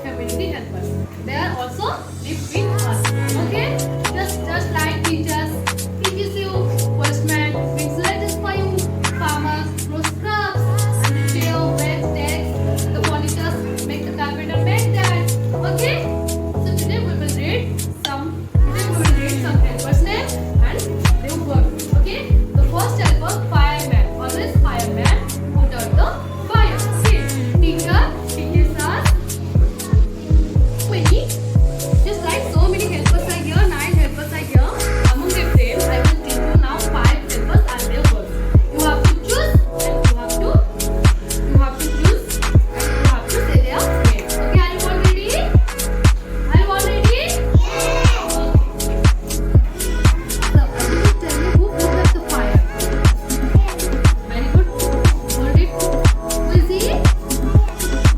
community helpers. They are also live with us. Okay? Just like teaches you. Postman brings letters for you. Farmers grows crops. And the chair wears decks. The polishers make the carpenter make that. Okay? So today we will read some. Today we will read some helpers' names and their work. Okay? The first helper, fireman. Always fireman put out the fire. Okay? Teacher teaches us many. Just like so many helpers are here, 9 helpers are here. Among them, I will give you now 5 helpers and their work. You have to choose and you have to choose and you have to say their name. Okay, are you all ready? Are you all ready? Yes. So, I will tell you who put up the fire. Very good. Hold it. Who is he?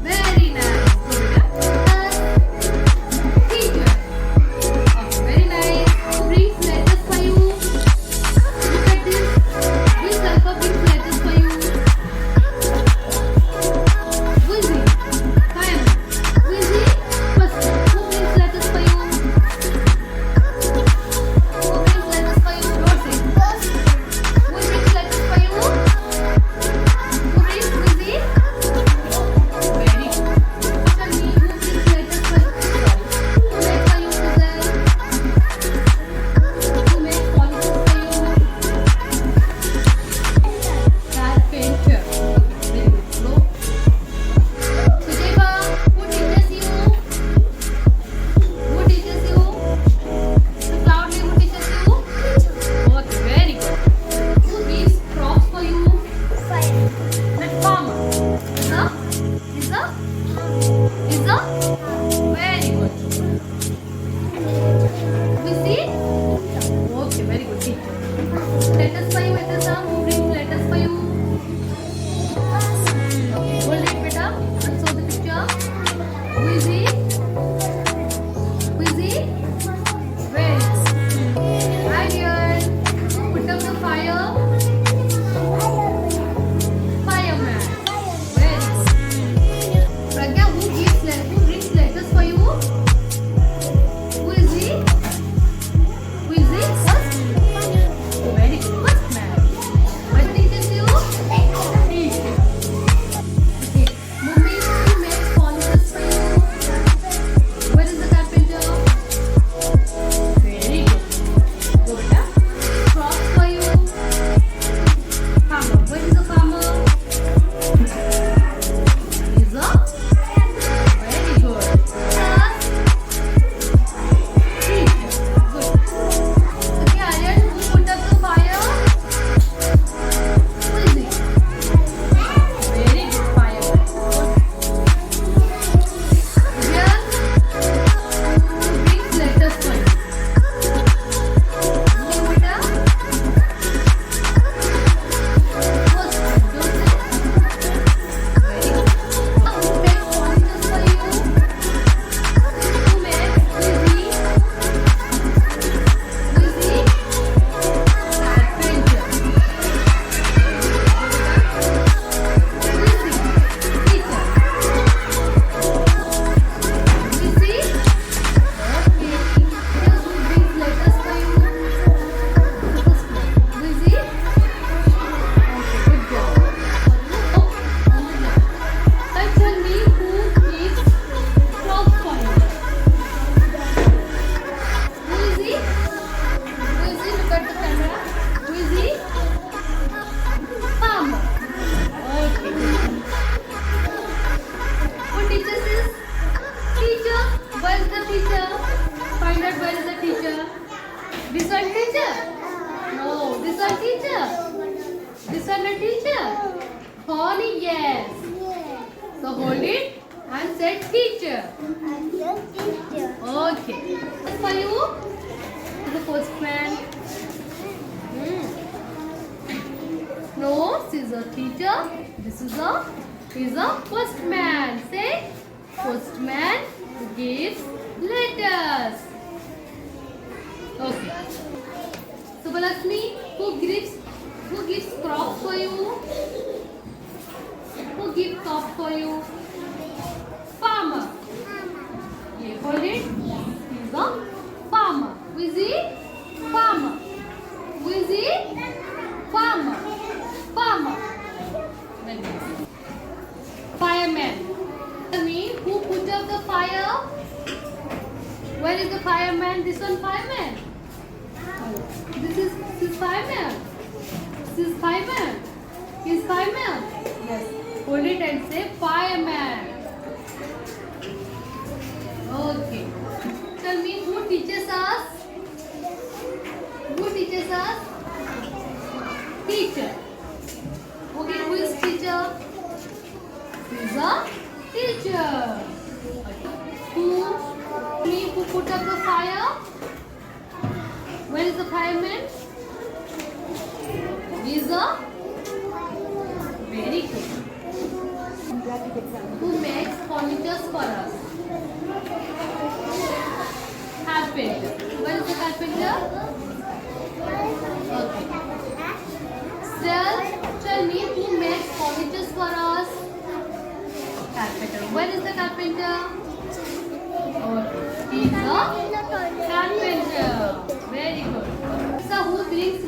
Very nice. Teacher. Oh, very nice. Who brings letters for you? Look at this. Which helper brings letters for you? Who is he? Fireman. Who is he? Person. Who brings letters for you? Who brings letters for you? Don't say. Who brings letters for you? Who is he? Very good. Tell me who brings letters for you? Who makes for you puzzle? Who makes polishes for you? Carpenter. Very good. Go. Sujaiva, who teaches you? Who teaches you? The cloud name who teaches you? Okay, very good. Who gives crops for you? That farmer. Is a very good. We see? Okay, very good. Teacher. Letters for you, who brings letters for you? Okay, hold it, beta. And show the picture. Who is he? Who is he? Very good. Ariel, put up the fire. Fireman. Very good. Pragya, who brings letters for you? Who is he? Who is he? First? Very good. First man. What teaches you? Teacher. Okay. Mummy, who makes polishes for you? Where is the carpenter? Very good. Go beta. Crops for you. Farmer. Where is the farmer? Is a very good. Class. Teacher. Good. Okay, Aryan, who put up the fire? Who is he? Very good, fireman. Aryan, who brings letters for you? Who, beta? First, don't say. Very good. Who makes polishes for you? Who makes? Who is he? Who is he? Carpenter. Who is he? Teacher. Who is he? Okay. Teachers who brings letters for you. Who is he? Okay, good job. Oh, tell me who gives crops for you. Who is he? Who is he? Look at the camera. Who is he? Farmer. Okay. Who teaches this? Teacher. Where is the teacher? Find out where is the teacher. This one teacher? No. This one teacher? This one a teacher? Honey, yes. So hold it and say teacher. Okay. For you, the postman. No, this is a teacher. This is a postman. Say postman gives letters. Okay. Subbalakshmi, who gives crops for you? Who gives crops for you? Farmer. Hold it. He's a farmer. Who is he? Farmer. Who is he? Farmer. Farmer. Very nice. Fireman. Tell me, who put up the fire? Where is the fireman? This one fireman. This is fireman. This is fireman. He is fireman. Yes. Hold it and say fireman. Okay. Tell me, who teaches us? Who teaches us? Teacher. Okay, who is teacher? Is a teacher. Who put up the fire? Where is the fireman? Is a very good. Who makes furniture for us? Carpenter. Where is the carpenter? Okay. Tell me, who makes furniture for us? Carpenter. Where is the carpenter? Okay. He is a carpenter. Very good. So who brings